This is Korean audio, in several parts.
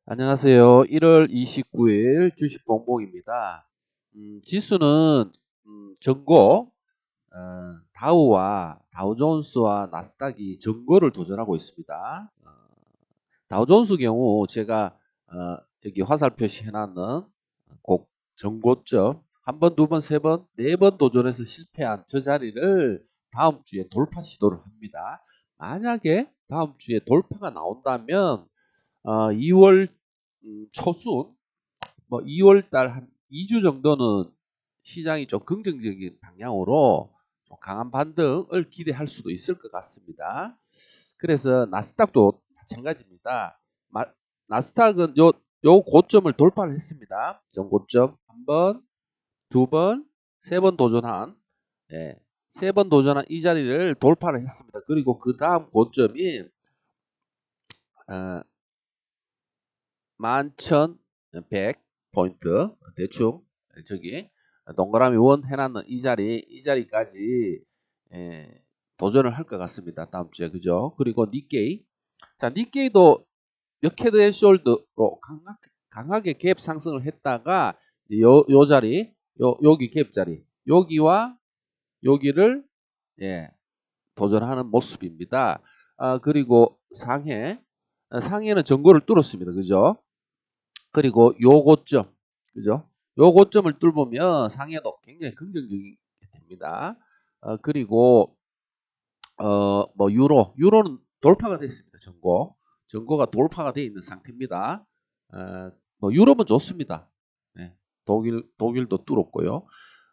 안녕하세요. 1월 29일 주식 봉봉입니다. 지수는 전고 다우와 다우존스와 나스닥이 전고를 도전하고 있습니다. 다우존스 경우 제가 여기 화살 표시 해놨는 곡 전고점 한 번, 두 번, 세 번, 네 번 도전해서 실패한 저 자리를 다음 주에 돌파 시도를 합니다. 만약에 다음 주에 돌파가 나온다면 2월 초순, 뭐 2월 달 한 2주 정도는 시장이 좀 긍정적인 방향으로 좀 강한 반등을 기대할 수도 있을 것 같습니다. 그래서 나스닥도 마찬가지입니다. 나스닥은 요 고점을 돌파를 했습니다. 전고점 한 번, 두 번, 세 번 도전한, 예, 세 번 도전한 이 자리를 돌파를 했습니다. 그리고 그 다음 고점이 11,100 포인트 대충 저기 동그라미 원 해놨는 이 자리까지 도전을 할 것 같습니다. 다음 주에 그죠? 그리고 니케이, 자 니케이도 헤드 앤 숄더로 강하게 갭 상승을 했다가 요 자리, 여기 갭 자리, 여기와 여기를 도전하는 모습입니다. 그리고 상해는 전고를 뚫었습니다. 그죠? 그리고 요 고점, 그죠? 요 고점을 뚫으면 상해도 굉장히 긍정적이 됩니다. 그리고 뭐 유로는 돌파가 됐습니다. 전고가 돌파가 되어 있는 상태입니다. 뭐 유럽은 좋습니다. 네, 독일도 뚫었고요.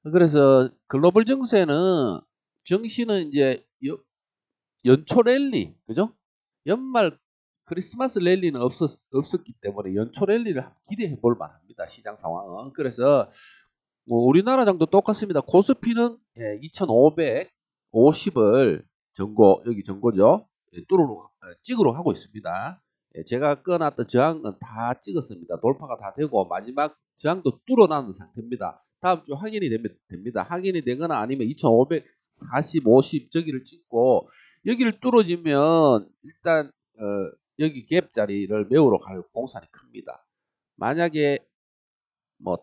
그래서 글로벌 정시는 이제 연초 랠리, 그죠? 연말 크리스마스 랠리는 없었기 때문에 연초 랠리를 기대해 볼 만합니다. 시장 상황은. 그래서 뭐 우리나라 정도 똑같습니다. 코스피는 2,550을 여기 전고죠. 찍으러 하고 있습니다. 제가 꺼놨던 저항은 다 찍었습니다. 돌파가 다 되고 마지막 저항도 뚫어놨는 상태입니다. 다음 주 확인이 되면 됩니다. 확인이 되거나 아니면 2,540, 50 저기를 찍고 여기를 뚫어지면 일단 여기 갭 자리를 메우러 갈 공산이 큽니다. 만약에 뭐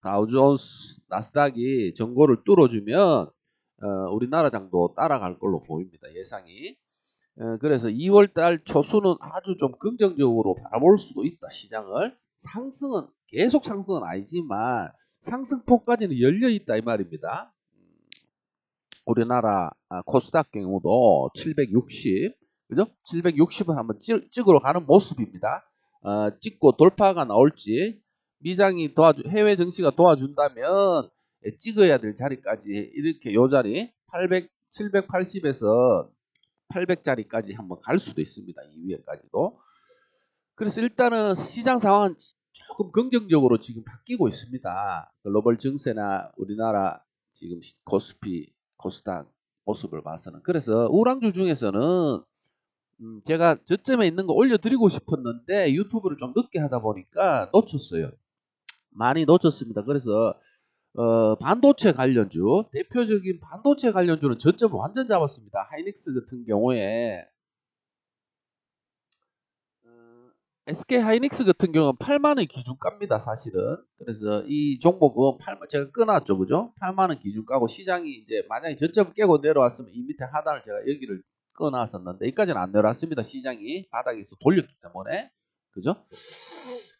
다우존스, 나스닥이 전고를 뚫어주면 우리나라 장도 따라갈 걸로 보입니다. 예상이. 그래서 2월 달 초순은 아주 좀 긍정적으로 바라볼 수도 있다. 시장을. 계속 상승은 아니지만 상승폭까지는 열려 있다 이 말입니다. 우리나라 코스닥 경우도 760, 그죠? 760을 한번 찍으러 가는 모습입니다. 찍고 돌파가 나올지 해외 증시가 도와준다면 찍어야 될 자리까지 이렇게 요 자리 780에서 800자리까지 한번 갈 수도 있습니다. 이 위에까지도. 그래서 일단은 시장 상황은 조금 긍정적으로 지금 바뀌고 있습니다. 글로벌 증세나 우리나라 지금 코스피, 코스닥 모습을 봐서는. 그래서 우량주 중에서는 제가 저점에 있는 거 올려드리고 싶었는데 유튜브를 좀 늦게 하다 보니까 놓쳤어요. 많이 놓쳤습니다. 그래서 반도체 관련주, 대표적인 반도체 관련주는 저점을 완전 잡았습니다. 하이닉스 같은 경우에 SK 하이닉스 같은 경우는 8만원 기준가입니다, 사실은. 그래서 이 종목은 제가 끊었죠, 그죠? 8만원 기준가고 시장이 이제 만약에 저점 깨고 내려왔으면 이 밑에 하단을 제가 여기를 끊어놨었는데 여기까지는 안 내려왔습니다. 시장이 바닥에서 돌렸기 때문에. 그죠?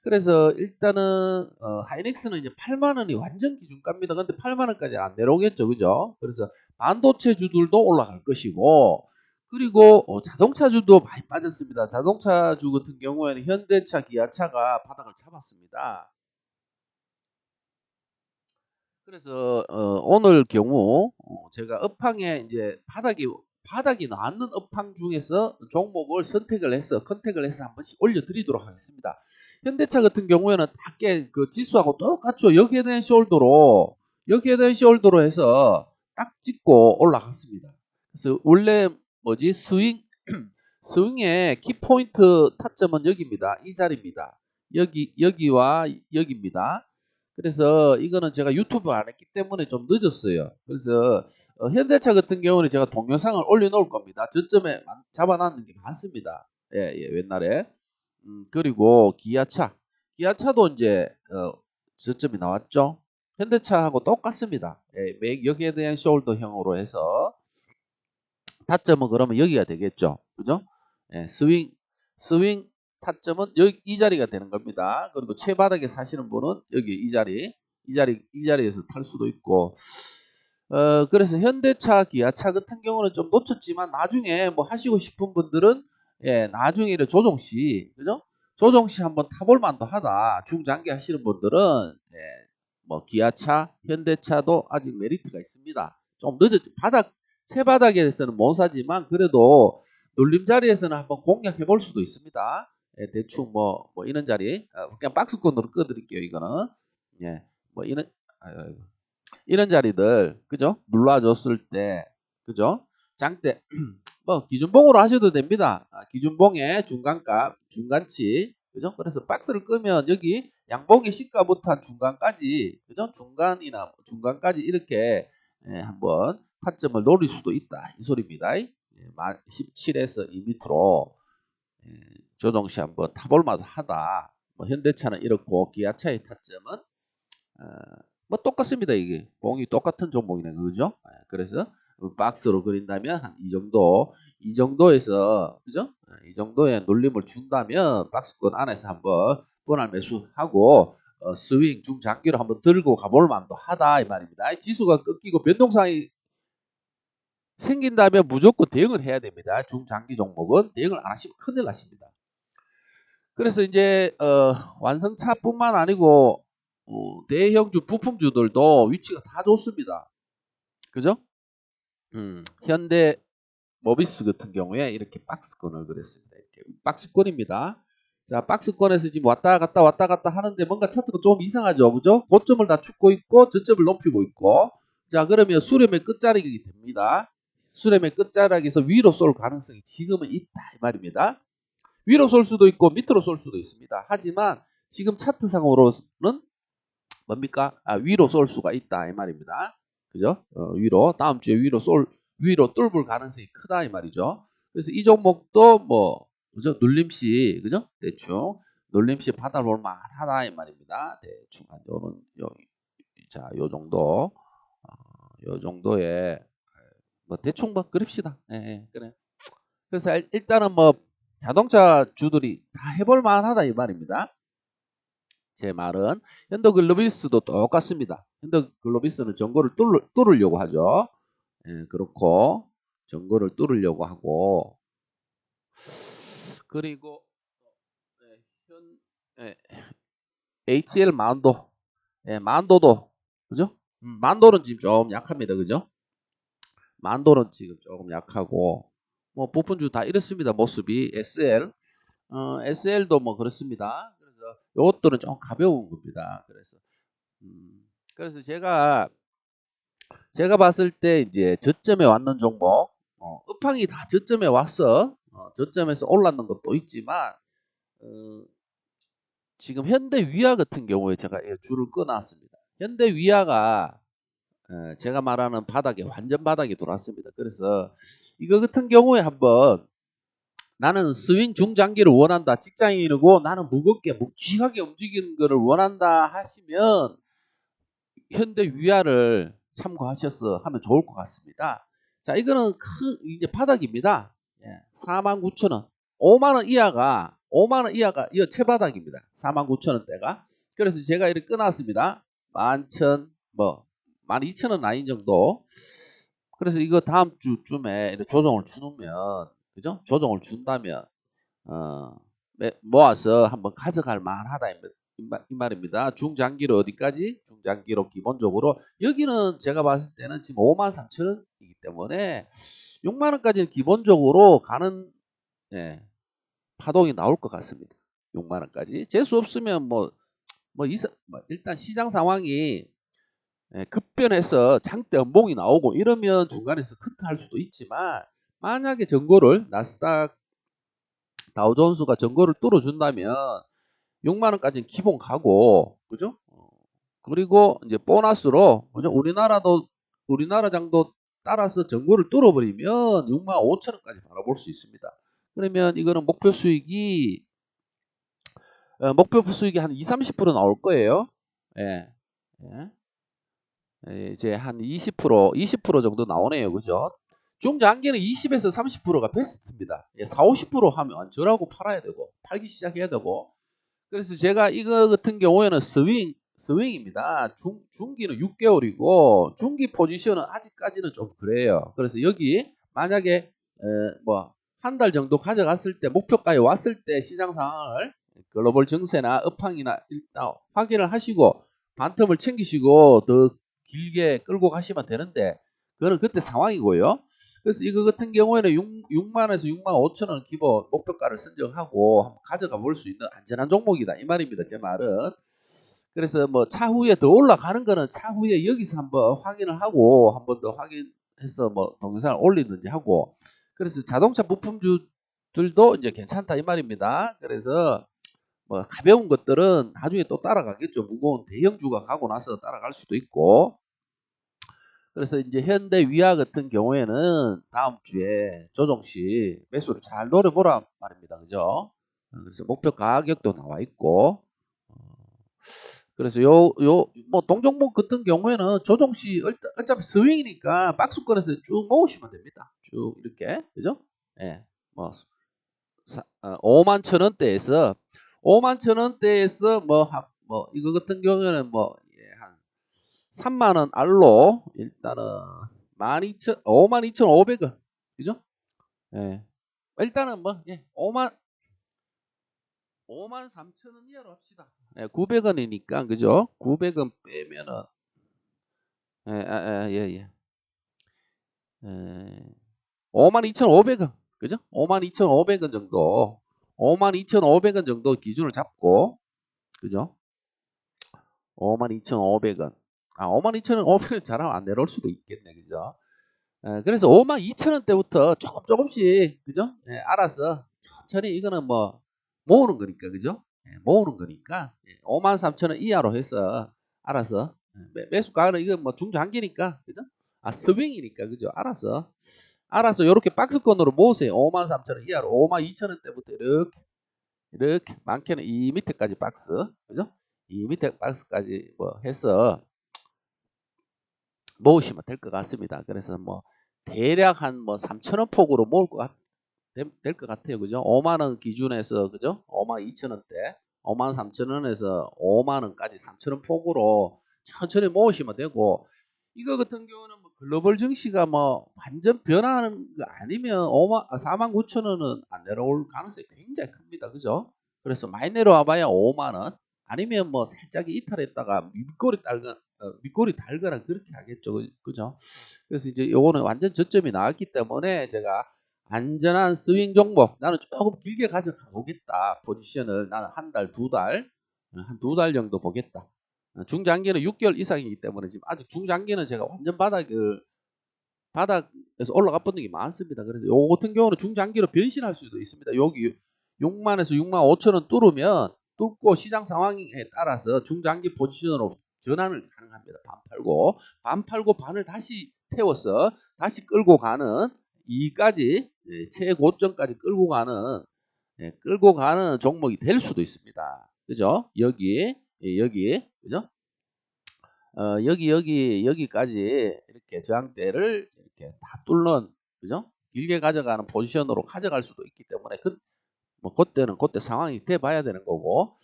그래서 일단은 하이닉스는 이제 8만원이 완전 기준가입니다. 근데 8만원까지 안 내려오겠죠, 그죠? 그래서 반도체주들도 올라갈 것이고 그리고 자동차주도 많이 빠졌습니다. 자동차주 같은 경우에는 현대차, 기아차가 바닥을 잡았습니다. 그래서 오늘 경우 제가 업황에 이제 바닥이 나왔는 업황 중에서 종목을 컨택을 해서 한 번씩 올려드리도록 하겠습니다. 현대차 같은 경우에는 딱게 그 지수하고 똑같죠. 여기에 대한 숄더로 해서 딱 찍고 올라갔습니다. 그래서 원래 스윙의 키포인트 타점은 여기입니다. 이 자리입니다. 여기와 여기입니다. 그래서 이거는 제가 유튜브 안 했기 때문에 좀 늦었어요. 그래서 현대차 같은 경우는 제가 동영상을 올려놓을 겁니다. 저점에 잡아놨는 게 많습니다. 예, 옛날에. 그리고 기아차도 이제 저점이 나왔죠. 현대차하고 똑같습니다. 여기에 대한 숄더형으로 해서 타점은 그러면 여기가 되겠죠. 그죠? 스윙 타점은 여기 이 자리가 되는 겁니다. 그리고 최바닥에 사시는 분은 여기 이 자리에서 탈 수도 있고, 그래서 현대차, 기아차 같은 경우는 좀 놓쳤지만 나중에 뭐 하시고 싶은 분들은 나중에 이런 조정시, 그죠? 조정시 한번 타볼 만도 하다. 중장기 하시는 분들은 뭐 기아차, 현대차도 아직 메리트가 있습니다. 좀 늦었죠. 채바닥에서는 못 사지만 그래도 눌림 자리에서는 한번 공략해 볼 수도 있습니다. 대충 뭐 이런 자리, 그냥 박스권으로 꺼드릴게요. 이거는 뭐 이런 자리들, 그죠? 눌러줬을 때, 그죠? 장대 뭐 기준봉으로 하셔도 됩니다. 기준봉의 중간값, 중간치, 그죠? 그래서 박스를 끄면 여기 양봉의 시가부터 한 중간까지, 그죠? 중간까지 이렇게 한번 타점을 노릴 수도 있다. 이 소리입니다. 17에서 2m로 조정시 한번 타볼 만하다. 뭐 현대차는 이렇고 기아차의 타점은 뭐 똑같습니다. 이게 봉이 똑같은 종목이네, 그죠? 그래서 박스로 그린다면 한 이 정도에서, 그죠? 이 정도의 눌림을 준다면 박스권 안에서 한번 분할 매수하고 스윙 중장기로 한번 들고 가볼 만도 하다 이 말입니다. 지수가 꺾이고 변동사항이 생긴다면 무조건 대응을 해야 됩니다. 중장기 종목은 대응을 안 하시면 큰일 나십니다. 그래서 이제 완성차뿐만 아니고 대형주 부품주들도 위치가 다 좋습니다. 그죠? 현대 모비스 같은 경우에 이렇게 박스권을 그렸습니다. 이렇게 박스권입니다. 자, 박스권에서 지금 왔다 갔다 하는데 뭔가 차트가 좀 이상하죠. 그죠? 고점을 다 축고 있고 저점을 높이고 있고. 자, 그러면 수렴의 끝자락이 됩니다. 수렴의 끝자락에서 위로 쏠 가능성이 지금은 있다 이 말입니다. 위로 쏠 수도 있고 밑으로 쏠 수도 있습니다. 하지만 지금 차트상으로는 뭡니까? 위로 쏠 수가 있다 이 말입니다. 그죠? 위로 다음 주에 위로 뚫을 가능성이 크다 이 말이죠. 그래서 이 종목도 뭐 그죠? 눌림시 그죠? 대충 눌림시 받아볼 만하다 이 말입니다. 대충 한 요 정도 요 정도의 뭐 대충 뭐 그럽시다. 그래. 그래서 일단은 뭐 자동차 주들이 다 해볼 만하다 이 말입니다. 제 말은 현대글로비스도 똑같습니다. 현대글로비스는 전고를 뚫으려고 하죠. 그렇고 전고를 뚫으려고 하고 그리고 HL 만도도 그죠? 만도는 지금 좀 약합니다. 그죠? 만도는 지금 조금 약하고 뭐 부품주 다 이렇습니다. 모습이 SL도 뭐 그렇습니다. 그래서 이것들은 좀 가벼운 겁니다. 그래서 제가 봤을 때 이제 저점에 왔는 종목, 업황이 다 저점에 왔어. 저점에서 올랐는 것도 있지만 지금 현대위아 같은 경우에 제가 줄을 끊어놨습니다. 현대위아가 제가 말하는 바닥에 완전 바닥에 돌았습니다. 그래서 이거 같은 경우에 한번 나는 스윙 중장기를 원한다. 직장인이고 나는 무겁게 묵직하게 움직이는 것을 원한다 하시면 현대위아를 참고하셔서 하면 좋을 것 같습니다. 자, 이거는 이제 바닥입니다. 49,000원. 5만원 이하가 이거 최바닥입니다. 49,000원대가. 그래서 제가 이렇게 끊었습니다. 11,000, 12,000원 라인 정도. 그래서 이거 다음 주쯤에 이렇게 조정을 주면, 그죠? 조정을 준다면, 모아서 한번 가져갈 만하다. 이 말입니다. 중장기로 어디까지? 중장기로 기본적으로 여기는 제가 봤을 때는 지금 53,000원이기 때문에 6만원까지는 기본적으로 가는 파동이 나올 것 같습니다. 6만원까지. 재수 없으면 일단 시장 상황이 급변해서 장대 연봉이 나오고 이러면 중간에서 커트할 수도 있지만 만약에 전고를 나스닥 다우존스가 전고를 뚫어준다면 6만원까지는 기본 가고, 그죠? 그리고 이제 보너스로, 그죠? 우리나라 장도 따라서 전고를 뚫어버리면 6만 5천원까지 바라볼 수 있습니다. 그러면 이거는 목표 수익이 목표 수익이 한 2, 30% 나올 거예요. 예. 예. 이제 한 20% 정도 나오네요. 그죠? 중장기는 20에서 30%가 베스트입니다. 예, 4, 50% 하면 저라고 팔아야 되고, 팔기 시작해야 되고. 그래서 제가 이거 같은 경우에는 스윙입니다. 중기는 6개월이고, 중기 포지션은 아직까지는 좀 그래요. 그래서 여기 만약에 뭐 한 달 정도 가져갔을 때 목표가에 왔을 때 시장 상황을 글로벌 증세나 업황이나 일단 확인을 하시고 반텀을 챙기시고 더 길게 끌고 가시면 되는데 그거는 그때 상황이고요. 그래서 이거 같은 경우에는 6만에서 6만 5천 원 기본 목표가를 선정하고 한번 가져가 볼 수 있는 안전한 종목이다 이 말입니다. 제 말은. 그래서 뭐 차후에 더 올라가는 거는 차후에 여기서 한번 확인을 하고 한번 더 확인해서 뭐 동영상을 올리든지 하고 그래서 자동차 부품주들도 이제 괜찮다 이 말입니다. 그래서 뭐 가벼운 것들은 나중에 또 따라가겠죠. 무거운 대형주가 가고 나서 따라갈 수도 있고. 그래서 이제 현대 위아 같은 경우에는 다음 주에 조정시 매수를 잘 노려보라 말입니다. 그죠? 그래서 목표 가격도 나와 있고. 그래서 뭐 동종목 같은 경우에는 조정시 어차피 스윙이니까 박스권에서 쭉 모으시면 됩니다. 쭉 이렇게. 그죠? 예. 뭐 5만 천 원대에서 5만 천 원대에서 뭐 이거 같은 경우에는 뭐 한 3만 원 알로 일단은 52,500원. 그죠? 예. 일단은 뭐 예. 5만 3천 원 이하로 합시다. 예, 900원이니까 그죠? 900원 빼면은 예. 52,500원. 그죠? 52,500원 정도. 52,500원 정도 기준을 잡고 그죠? 52,500원. 52,500원 잘하면 안 내려올 수도 있겠네. 그죠? 그래서 52,000원대부터 조금씩, 그죠? 예, 알아서 천천히 이거는 뭐 모으는 거니까, 그죠? 예, 모으는 거니까 53,000원 이하로 해서 알아서 매수가는 이거 뭐 중장기니까, 그죠? 스윙이니까, 그죠? 알아서 이렇게 박스권으로 모으세요. 53,000원 이하로 52,000원대부터 이렇게 많게는 이 밑에까지 박스, 그죠? 이 밑에 박스까지 뭐 해서 모으시면 될 것 같습니다. 그래서 뭐 대략 한 뭐 3,000원 폭으로 모을 될 것 같아요. 그죠? 5만 원 기준에서 그죠? 5만 2천 원대, 5만 3천 원에서 5만 원까지 3,000원 폭으로 천천히 모으시면 되고 이거 같은 경우는 뭐 글로벌 증시가 뭐 완전 변화하는 거 아니면 4만 9천 원은 안 내려올 가능성이 굉장히 큽니다. 그죠? 그래서 많이 내려와봐야 5만 원 아니면 뭐 살짝 이탈했다가 밑꼬리 달거나 그렇게 하겠죠. 그죠? 그래서 이제 요거는 완전 저점이 나왔기 때문에 제가 안전한 스윙 종목 나는 조금 길게 가져가 보겠다. 포지션을 나는 한 달, 한 두 달 정도 보겠다. 중장기는 6개월 이상이기 때문에 지금 아직 중장기는 제가 완전 바닥에서 올라가 뻗는 게 많습니다. 그래서 요 같은 경우는 중장기로 변신할 수도 있습니다. 여기 6만에서 6만 5천 원 뚫고 시장 상황에 따라서 중장기 포지션으로 전환을 가능합니다. 반 팔고 반을 다시 태워서 다시 끌고 가는 이까지 최고점까지 끌고 가는 종목이 될 수도 있습니다. 그죠? 여기 그죠? 여기까지 이렇게 저항대를 이렇게 다 뚫는 그죠? 길게 가져가는 포지션으로 가져갈 수도 있기 때문에 뭐 그때 상황이 돼 봐야 되는 거고.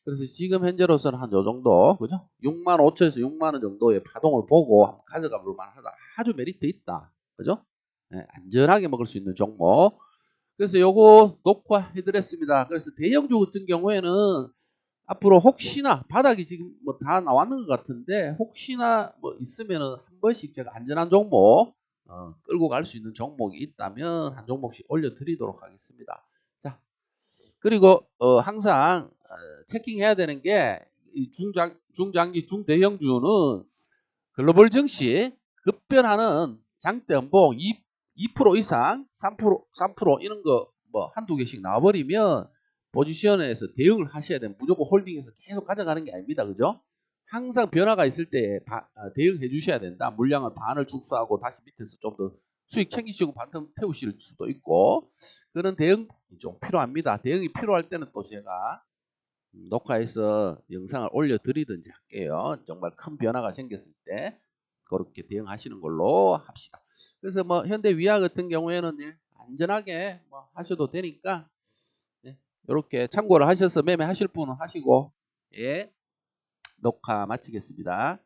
그래서 지금 현재로서는 한 요 정도 그죠? 6만 5천에서 6만 원 정도의 파동을 보고 한번 가져가 볼 만하다. 아주 메리트 있다. 그죠? 안전하게 먹을 수 있는 종목. 그래서 요거 녹화해 드렸습니다. 그래서 대형주 같은 경우에는 앞으로 혹시나 바닥이 지금 뭐 다 나왔는 것 같은데 혹시나 뭐 있으면은 한 번씩 제가 안전한 종목 끌고 갈 수 있는 종목이 있다면 한 종목씩 올려드리도록 하겠습니다. 자 그리고 항상 체킹해야 되는 게 이 중장기 중대형주는 글로벌 증시 급변하는 장대 연봉 2% 이상 3% 이런 거 뭐 한두 개씩 나와버리면 포지션에서 대응을 하셔야 돼요. 무조건 홀딩해서 계속 가져가는 게 아닙니다. 그죠? 항상 변화가 있을 때 대응해 주셔야 된다. 물량을 반을 축소하고 다시 밑에서 좀 더 수익 챙기시고 반틈 태우실 수도 있고 그런 대응이 좀 필요합니다. 대응이 필요할 때는 또 제가 녹화해서 영상을 올려드리든지 할게요. 정말 큰 변화가 생겼을 때 그렇게 대응하시는 걸로 합시다. 그래서 뭐 현대 위아 같은 경우에는 안전하게 뭐 하셔도 되니까 이렇게 참고를 하셔서 매매하실 분은 하시고, 예, 녹화 마치겠습니다.